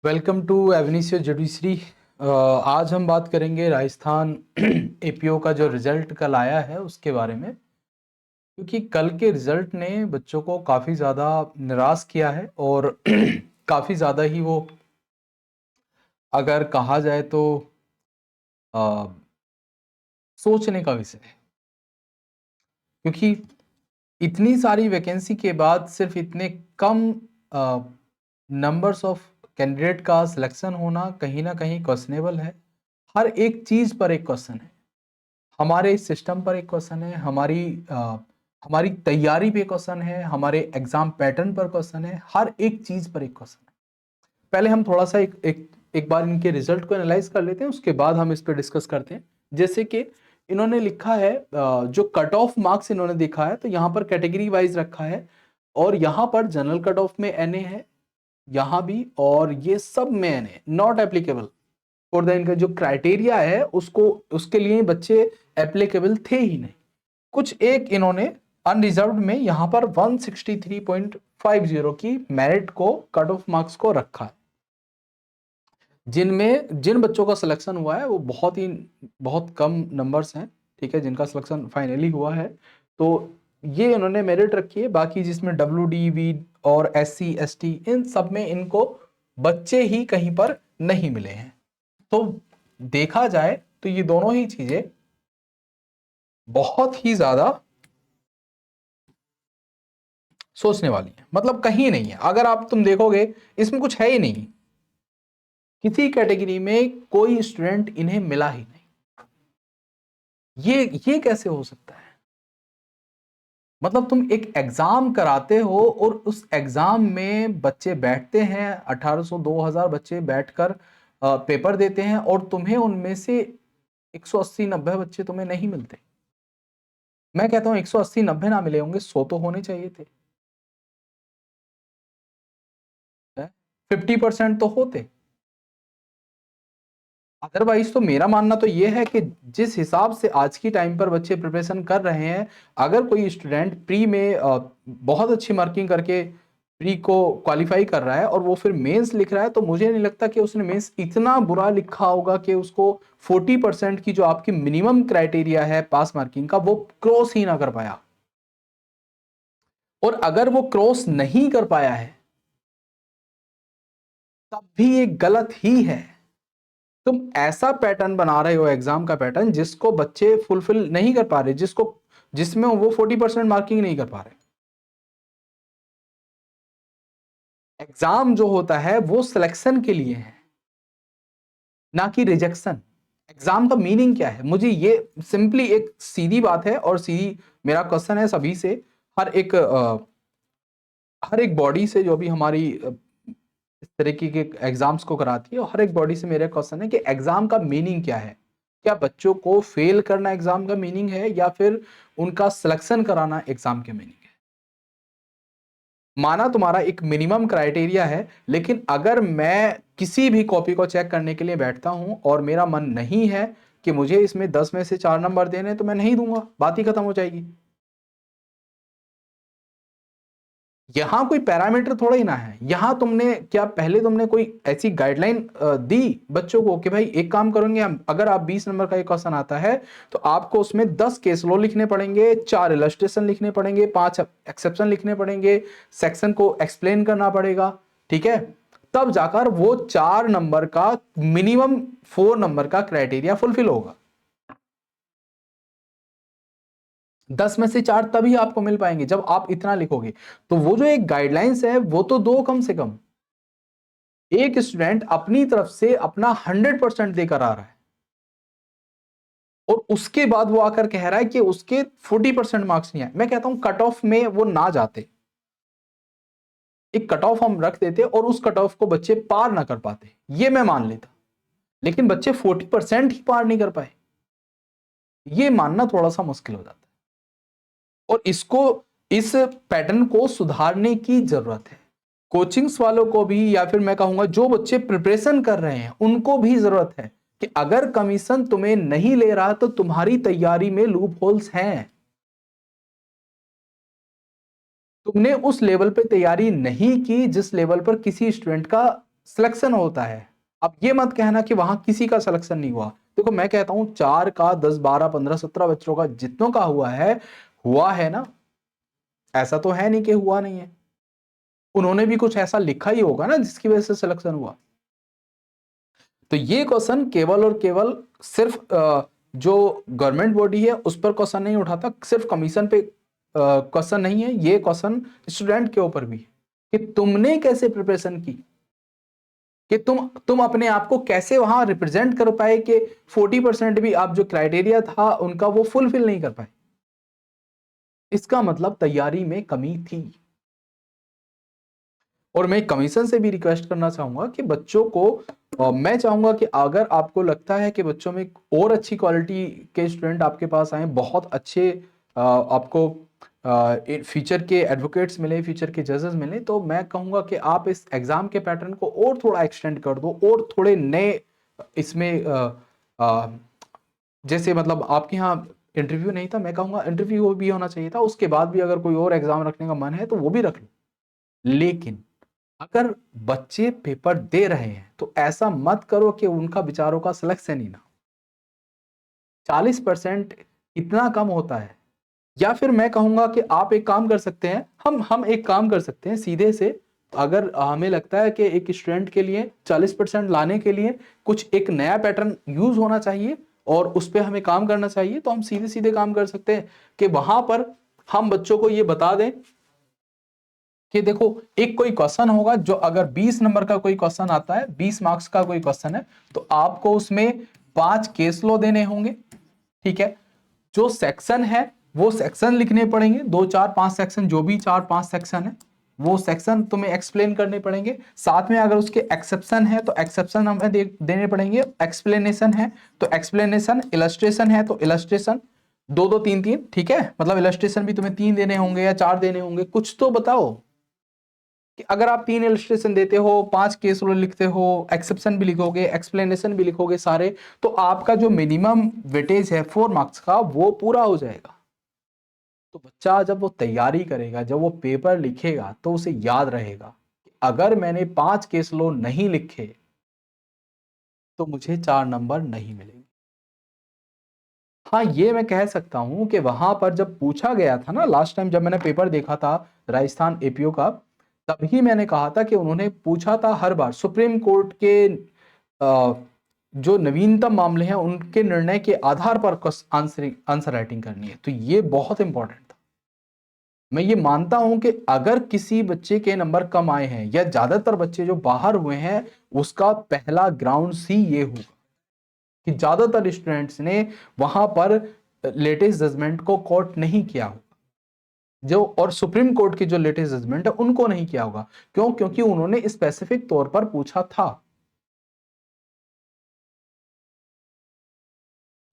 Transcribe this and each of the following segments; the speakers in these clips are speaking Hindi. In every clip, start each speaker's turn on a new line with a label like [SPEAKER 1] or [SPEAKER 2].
[SPEAKER 1] Welcome to एवनीसियो judiciary. आज हम बात करेंगे राजस्थान एपीओ का जो रिजल्ट कल आया है उसके बारे में, क्योंकि कल के रिजल्ट ने बच्चों को काफ़ी ज़्यादा निराश किया है और काफ़ी ज़्यादा ही वो अगर कहा जाए तो आ, सोचने का विषय है, क्योंकि इतनी सारी वैकेंसी के बाद सिर्फ इतने कम नंबर्स ऑफ कैंडिडेट का सिलेक्शन होना कहीं ना कहीं क्वेश्चनेबल है। हर एक चीज़ पर एक क्वेश्चन है, हमारे सिस्टम पर एक क्वेश्चन है, हमारी तैयारी पे क्वेश्चन है, हमारे एग्जाम पैटर्न पर क्वेश्चन है, हर एक चीज पर एक क्वेश्चन है। पहले हम थोड़ा सा एक बार इनके रिजल्ट को एनालाइज कर लेते हैं, उसके बाद हम इस पर डिस्कस करते हैं। जैसे कि इन्होंने लिखा है, जो कट ऑफ मार्क्स इन्होंने देखा है तो यहाँ पर कैटेगरी वाइज रखा है, और यहाँ पर जनरल कट ऑफ में एनए है, यहाँ भी, और ये सब में NA not applicable for the, इनका जो क्राइटेरिया है उसको उसके लिए बच्चे एप्लीकेबल थे ही नहीं। कुछ एक इन्होंने अनरिजर्व्ड में यहाँ पर 163.50 की मेरिट को कट ऑफ मार्क्स को रखा है। जिन बच्चों का सिलेक्शन हुआ है वो बहुत कम नंबर्स हैं, ठीक है, जिनका सिलेक्शन फाइनली हुआ है, तो ये इन्होंने मेरिट रखी है। बाकी जिसमें WD, और SC ST, इन सब में इनको बच्चे ही कहीं पर नहीं मिले हैं। तो देखा जाए तो ये दोनों ही चीजें बहुत ही ज्यादा सोचने वाली है, मतलब कहीं नहीं है। अगर तुम देखोगे इसमें कुछ है ही नहीं, किसी कैटेगरी में कोई स्टूडेंट इन्हें मिला ही नहीं। ये कैसे हो सकता है? मतलब तुम एक एग्जाम कराते हो और उस एग्जाम में बच्चे बैठते हैं, 1800 2000 बच्चे बैठकर पेपर देते हैं, और तुम्हें उनमें से 180 90 बच्चे तुम्हें नहीं मिलते। मैं कहता हूं 180 90 ना मिले होंगे, 100 तो होने चाहिए थे, 50% तो होते। अदरवाइज तो मेरा मानना तो ये है कि जिस हिसाब से आज की टाइम पर बच्चे प्रिपरेशन कर रहे हैं, अगर कोई स्टूडेंट प्री में बहुत अच्छी मार्किंग करके प्री को क्वालिफाई कर रहा है और वो फिर मेंस लिख रहा है, तो मुझे नहीं लगता कि उसने मेंस इतना बुरा लिखा होगा कि उसको 40% की जो आपकी मिनिमम क्राइटेरिया है पास मार्किंग का, वो क्रॉस ही ना कर पाया। और अगर वो क्रॉस नहीं कर पाया है तब भी ये गलत ही है। तुम ऐसा पैटर्न बना रहे हो, एग्जाम का पैटर्न, जिसको बच्चे फुलफिल नहीं कर पा रहे, जिसमें वो 40% मार्किंग नहीं कर पा रहे। एग्जाम जो होता है वो सिलेक्शन के लिए है, ना कि रिजेक्शन। एग्जाम का मीनिंग क्या है? मुझे ये सिंपली एक सीधी बात है, और सीधी मेरा क्वेश्चन है सभी से, हर एक बॉडी से जो भी हमारी इस तरीके के एग्जाम्स को कराती है, हर एक बॉडी से मेरा क्वेश्चन है कि एग्जाम का मीनिंग क्या है? क्या बच्चों को फेल करना एग्जाम का मीनिंग है, या फिर उनका सिलेक्शन कराना एग्जाम के मीनिंग है? माना तुम्हारा एक मिनिमम क्राइटेरिया है, लेकिन अगर मैं किसी भी कॉपी को चेक करने के लिए बैठता हूं और मेरा मन नहीं है कि मुझे इसमें 10 में से 4 नंबर देने, तो मैं नहीं दूंगा, बात ही खत्म हो जाएगी। यहां कोई पैरामीटर थोड़ा ही ना है। यहां पहले तुमने कोई ऐसी गाइडलाइन दी बच्चों को कि भाई एक काम करेंगे हम, अगर आप 20 नंबर का एक क्वेश्चन आता है तो आपको उसमें 10 केस लॉ लिखने पड़ेंगे, 4 इलस्ट्रेशन लिखने पड़ेंगे, 5 एक्सेप्शन लिखने पड़ेंगे, सेक्शन को एक्सप्लेन करना पड़ेगा, ठीक है, तब जाकर वो 4 नंबर का मिनिमम 4 नंबर का क्राइटेरिया फुलफिल होगा। 10 में से 4 तभी आपको मिल पाएंगे जब आप इतना लिखोगे। तो वो जो एक गाइडलाइंस है वो तो दो कम से कम। एक स्टूडेंट अपनी तरफ से अपना 100% देकर आ रहा है, और उसके बाद वो आकर कह रहा है कि उसके 40% मार्क्स नहीं आए। मैं कहता हूं कट ऑफ में वो ना जाते, एक कट ऑफ हम रख देते और उस कट ऑफ को बच्चे पार ना कर पाते, ये मैं मान लेता। लेकिन बच्चे 40% ही पार नहीं कर पाए, ये मानना थोड़ा सा मुश्किल हो जाता है, और इस पैटर्न को सुधारने की जरूरत है। कोचिंग्स वालों को भी, या फिर मैं कहूंगा जो बच्चे प्रिपरेशन कर रहे हैं उनको भी जरूरत है कि अगर कमीशन तुम्हें नहीं ले रहा तो तुम्हारी तैयारी में लूप होल्स हैं। तुमने उस लेवल पे तैयारी नहीं की जिस लेवल पर किसी स्टूडेंट का सिलेक्शन होता है। अब ये मत कहना कि वहां किसी का सिलेक्शन नहीं हुआ। देखो मैं कहता हूं 4 का 10 12 15 17 बच्चों का जितनों का हुआ है ना, ऐसा तो है नहीं कि हुआ नहीं है। उन्होंने भी कुछ ऐसा लिखा ही होगा ना जिसकी वजह से सिलेक्शन हुआ। तो ये क्वेश्चन केवल और केवल सिर्फ जो गवर्नमेंट बॉडी है उस पर क्वेश्चन नहीं उठाता, सिर्फ कमीशन पे क्वेश्चन नहीं है, ये क्वेश्चन स्टूडेंट के ऊपर भी कि तुमने कैसे प्रिपरेशन की, कि तुम अपने आप को कैसे वहां रिप्रेजेंट कर पाए कि 40% भी आप जो क्राइटेरिया था उनका वो फुलफिल नहीं कर पाए। इसका मतलब तैयारी में कमी थी। और मैं कमीशन से भी रिक्वेस्ट करना चाहूंगा कि बच्चों को मैं चाहूंगा कि अगर आपको लगता है कि बच्चों में और अच्छी क्वालिटी के स्टूडेंट आपके पास आए, बहुत अच्छे आपको फ्यूचर के एडवोकेट्स मिले, फ्यूचर के जजेस मिले, तो मैं कहूंगा कि आप इस एग्जाम के पैटर्न को और थोड़ा एक्सटेंड कर दो और थोड़े नए इसमें जैसे मतलब आपके यहाँ इंटरव्यू नहीं था, मैं कहूंगा इंटरव्यू भी होना चाहिए था, उसके बाद भी अगर कोई और एग्जाम रखने का मन है तो वो भी रख लो। लेकिन अगर बच्चे पेपर दे रहे हैं तो ऐसा मत करो कि उनका विचारों का सिलेक्शन ही ना। 40% इतना कम होता है। या फिर मैं कहूंगा कि आप एक काम कर सकते हैं, हम एक काम कर सकते हैं सीधे से, अगर हमें लगता है कि एक स्टूडेंट के लिए 40% लाने के लिए कुछ एक नया पैटर्न यूज होना चाहिए और उस पर हमें काम करना चाहिए, तो हम सीधे सीधे काम कर सकते हैं कि वहां पर हम बच्चों को ये बता दें कि देखो एक कोई क्वेश्चन होगा, जो अगर 20 नंबर का कोई क्वेश्चन आता है, 20 मार्क्स का कोई क्वेश्चन है, तो आपको उसमें 5 केस लॉ देने होंगे। ठीक है, जो सेक्शन है वो सेक्शन लिखने पड़ेंगे, 2 4 5 सेक्शन, जो भी 4 5 सेक्शन है वो सेक्शन तुम्हें एक्सप्लेन करने पड़ेंगे। साथ में अगर उसके एक्सेप्शन है तो एक्सेप्शन हमें देने पड़ेंगे, एक्सप्लेनेशन है तो एक्सप्लेनेशन, इलस्ट्रेशन है तो इलस्ट्रेशन, 2 2 3 3। ठीक है, मतलब इलस्ट्रेशन भी तुम्हें 3 देने होंगे या 4 देने होंगे, कुछ तो बताओ कि अगर आप 3 इलस्ट्रेशन देते हो, 5 केस लॉ लिखते हो, एक्सेप्शन भी लिखोगे, एक्सप्लेनेशन भी लिखोगे सारे, तो आपका जो मिनिमम वेटेज है 4 मार्क्स का वो पूरा हो जाएगा। तो बच्चा जब वो तैयारी करेगा, जब वो पेपर लिखेगा, तो उसे याद रहेगा कि अगर मैंने 5 केस लॉ नहीं लिखे तो मुझे 4 नंबर नहीं मिलेंगे। हाँ, ये मैं कह सकता हूं कि वहां पर जब पूछा गया था ना, लास्ट टाइम जब मैंने पेपर देखा था राजस्थान एपीओ का, तभी मैंने कहा था कि उन्होंने पूछा था हर बार सुप्रीम कोर्ट के जो नवीनतम मामले हैं उनके निर्णय के आधार पर आंसर राइटिंग करनी है। तो ये बहुत इंपॉर्टेंट था। मैं ये मानता हूं कि अगर किसी बच्चे के नंबर कम आए हैं या ज्यादातर बच्चे जो बाहर हुए हैं, उसका पहला ग्राउंड सी ये होगा कि ज्यादातर स्टूडेंट्स ने वहां पर लेटेस्ट जजमेंट को कोट नहीं किया होगा, जो और सुप्रीम कोर्ट की जो लेटेस्ट जजमेंट है उनको नहीं किया होगा। क्यों? क्योंकि उन्होंने स्पेसिफिक तौर पर पूछा था।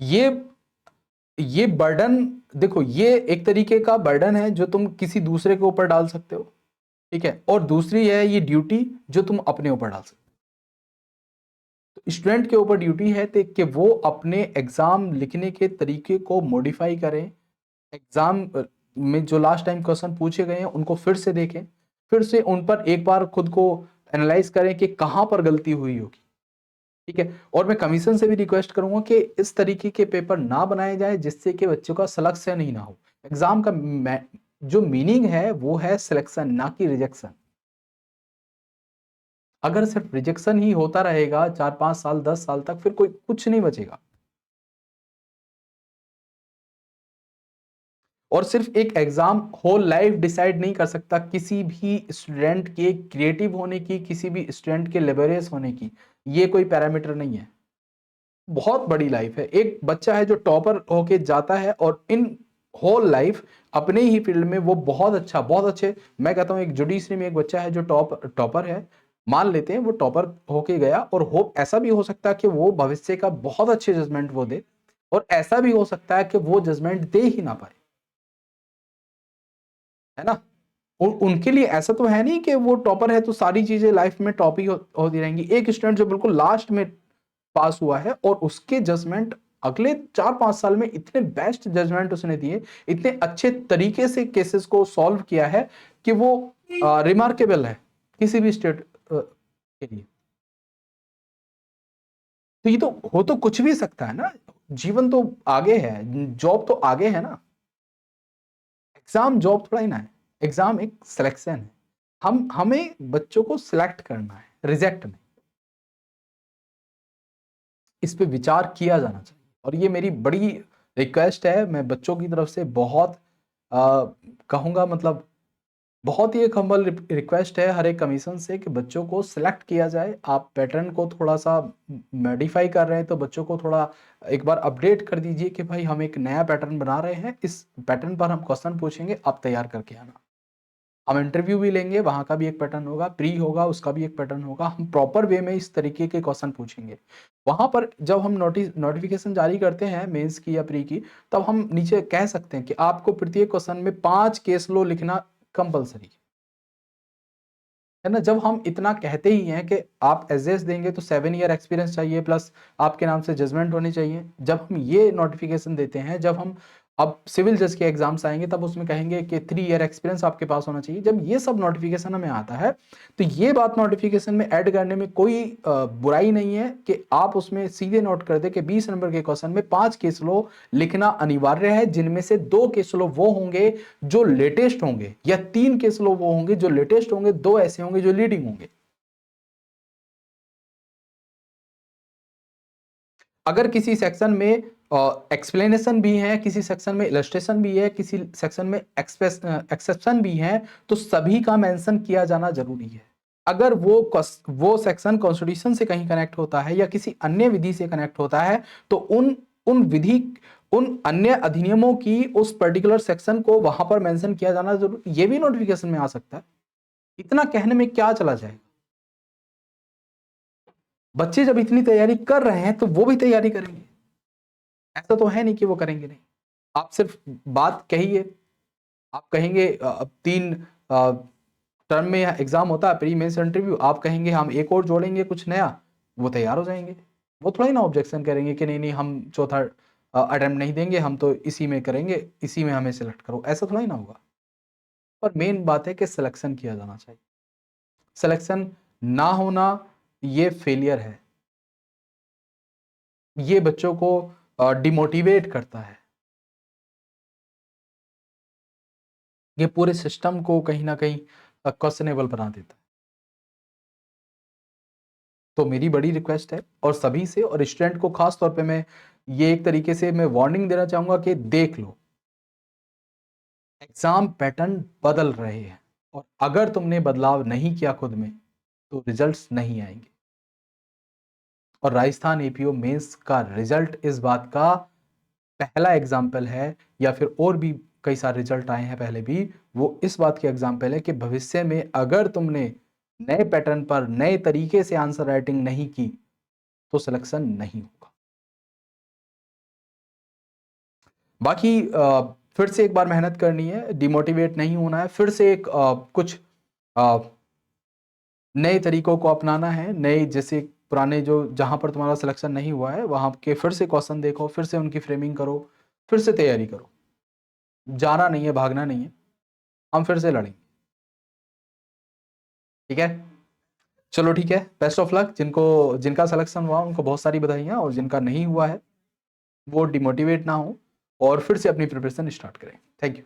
[SPEAKER 1] ये बर्डन, देखो ये एक तरीके का बर्डन है जो तुम किसी दूसरे के ऊपर डाल सकते हो। ठीक है, और दूसरी है ये ड्यूटी जो तुम अपने ऊपर डाल सकते हो। तो स्टूडेंट के ऊपर ड्यूटी है कि वो अपने एग्जाम लिखने के तरीके को मॉडिफाई करें, एग्जाम में जो लास्ट टाइम क्वेश्चन पूछे गए हैं उनको फिर से देखें, फिर से उन पर एक बार खुद को एनालाइज करें कि कहां पर गलती हुई होगी। ठीक है, और मैं कमीशन से भी रिक्वेस्ट करूंगा कि इस तरीके के पेपर ना बनाए जाए जिससे कि बच्चों का सिलेक्शन ही ना हो। एग्जाम का जो मीनिंग है वो है सिलेक्शन, ना कि रिजेक्शन। अगर सिर्फ रिजेक्शन ही होता रहेगा 4 5 साल 10 साल तक, फिर कोई कुछ नहीं बचेगा। और सिर्फ एक एग्जाम होल लाइफ डिसाइड नहीं कर सकता किसी भी स्टूडेंट के क्रिएटिव होने की, किसी भी स्टूडेंट के लेबोरियस होने की। ये कोई पैरामीटर नहीं है, बहुत बड़ी लाइफ है। एक बच्चा है जो टॉपर होके जाता है और इन होल लाइफ अपने ही फील्ड में वो बहुत अच्छा, बहुत अच्छे, मैं कहता हूँ एक जुडिशरी में एक बच्चा है जो टॉपर है, मान लेते हैं वो टॉपर होके गया, और हो ऐसा भी हो सकता है कि वो भविष्य का बहुत अच्छे जजमेंट वो दे, और ऐसा भी हो सकता है कि वो जजमेंट दे ही ना पाए, है ना। उनके लिए ऐसा तो है नहीं कि वो टॉपर है तो सारी चीजें लाइफ में टॉप ही होती रहेंगी। एक स्टूडेंट जो बिल्कुल लास्ट में पास हुआ है और उसके जजमेंट अगले 4 5 साल में इतने बेस्ट जजमेंट उसने दिए, इतने अच्छे तरीके से केसेस को सॉल्व किया है कि वो रिमार्केबल है किसी भी स्टेट के लिए। तो ये तो हो तो कुछ भी सकता है ना, जीवन तो आगे है, जॉब तो आगे है ना। एग्जाम जॉब थोड़ा ही ना है, एग्जाम एक सिलेक्शन है। हमें बच्चों को सिलेक्ट करना है, रिजेक्ट नहीं। इस पे विचार किया जाना चाहिए, और ये मेरी बड़ी रिक्वेस्ट है। मैं बच्चों की तरफ से बहुत कहूँगा, मतलब बहुत ही एक हम्बल रिक्वेस्ट है हर एक कमीशन से कि बच्चों को सिलेक्ट किया जाए। आप पैटर्न को थोड़ा सा मॉडिफाई कर रहे हैं तो बच्चों को थोड़ा एक बार अपडेट कर दीजिए कि भाई हम एक नया पैटर्न बना रहे हैं, इस पैटर्न पर हम क्वेश्चन पूछेंगे, आप तैयार करके आना। हम इंटरव्यू भी लेंगे, वहाँ का भी एक पैटर्न होगा, प्री होगा उसका भी एक पैटर्न होगा। हम प्रॉपर वे में इस तरीके के क्वेश्चन पूछेंगे। वहाँ पर जब हम नोटिफिकेशन जारी करते हैं मेंस की या प्री की, तब हम नीचे कह सकते हैं कि आपको प्रत्येक क्वेश्चन में 5 केस लो लिखना कंपलसरी है ना। जब हम इतना कहते ही हैं कि आप एसएस देंगे तो 7 ईयर एक्सपीरियंस चाहिए प्लस आपके नाम से जजमेंट होनी चाहिए, जब हम ये नोटिफिकेशन देते हैं, जब हम अब सिविल जज के एग्जाम्स आएंगे तब उसमें कहेंगे कि 3 ईयर एक्सपीरियंस आपके पास होना चाहिए, जब ये सब नोटिफिकेशन हमें आता है तो ये बात नोटिफिकेशन में ऐड करने में कोई बुराई नहीं है कि आप उसमें सीधे नोट कर दे कि 20 नंबर के क्वेश्चन में 5 केस लो लिखना अनिवार्य है, जिनमें से 2 केस लो वो होंगे जो लेटेस्ट होंगे, या 3 केस लो वो होंगे जो लेटेस्ट होंगे, 2 ऐसे होंगे जो लीडिंग होंगे। अगर किसी सेक्शन में एक्सप्लेनेशन भी है, किसी सेक्शन में इलस्ट्रेशन भी है, किसी सेक्शन में एक्सेप्शन भी है, तो सभी का मेंशन किया जाना जरूरी है। अगर वो सेक्शन कॉन्स्टिट्यूशन से कहीं कनेक्ट होता है या किसी अन्य विधि से कनेक्ट होता है तो उन अन्य अधिनियमों की उस पर्टिकुलर सेक्शन को वहां पर मेंशन किया जाना जरूरी, ये भी नोटिफिकेशन में आ सकता है। इतना कहने में क्या चला जाएगा। बच्चे जब इतनी तैयारी कर रहे हैं तो वो भी तैयारी करेंगे, ऐसा तो है नहीं कि वो करेंगे नहीं। आप सिर्फ बात कहिए, आप कहेंगे अब 3 टर्म में एग्जाम होता है, प्री मेंस इंटरव्यू, आप कहेंगे हम एक और जोड़ेंगे कुछ नया, वो तैयार हो जाएंगे। वो थोड़ा ही ना ऑब्जेक्शन करेंगे कि नहीं नहीं हम चौथा अटेम्प्ट नहीं देंगे, हम तो इसी में करेंगे, इसी में हमें सिलेक्ट करो, ऐसा थोड़ा ही ना होगा। और मेन बात है कि सिलेक्शन किया जाना चाहिए। सिलेक्शन ना होना ये फेलियर है, ये बच्चों को डिमोटिवेट करता है, ये पूरे सिस्टम को कहीं ना कहीं क्वेश्चनेबल बना देता है। तो मेरी बड़ी रिक्वेस्ट है और सभी से, और स्टूडेंट को खास तौर पे मैं ये एक तरीके से मैं वार्निंग देना चाहूंगा कि देख लो, एग्जाम पैटर्न बदल रहे हैं, और अगर तुमने बदलाव नहीं किया खुद में तो रिजल्ट्स नहीं आएंगे। और राजस्थान एपीओ मेंस का रिजल्ट इस बात का पहला एग्जाम्पल है, या फिर और भी कई सारे रिजल्ट आए हैं पहले भी, वो इस बात के एग्जाम्पल है कि भविष्य में अगर तुमने नए पैटर्न पर नए तरीके से आंसर राइटिंग नहीं की तो सिलेक्शन नहीं होगा। बाकी फिर से एक बार मेहनत करनी है, डिमोटिवेट नहीं होना है, फिर से एक कुछ नए तरीकों को अपनाना है, नए जैसे पुराने जो जहां पर तुम्हारा सिलेक्शन नहीं हुआ है वहां के फिर से क्वेश्चन देखो, फिर से उनकी फ्रेमिंग करो, फिर से तैयारी करो। जाना नहीं है, भागना नहीं है, हम फिर से लड़ेंगे। ठीक है, चलो ठीक है, बेस्ट ऑफ लक। जिनका सिलेक्शन हुआ उनको बहुत सारी बधाइयां, और जिनका नहीं हुआ है वो डिमोटिवेट ना हो और फिर से अपनी प्रिपरेशन स्टार्ट करें। Thank you.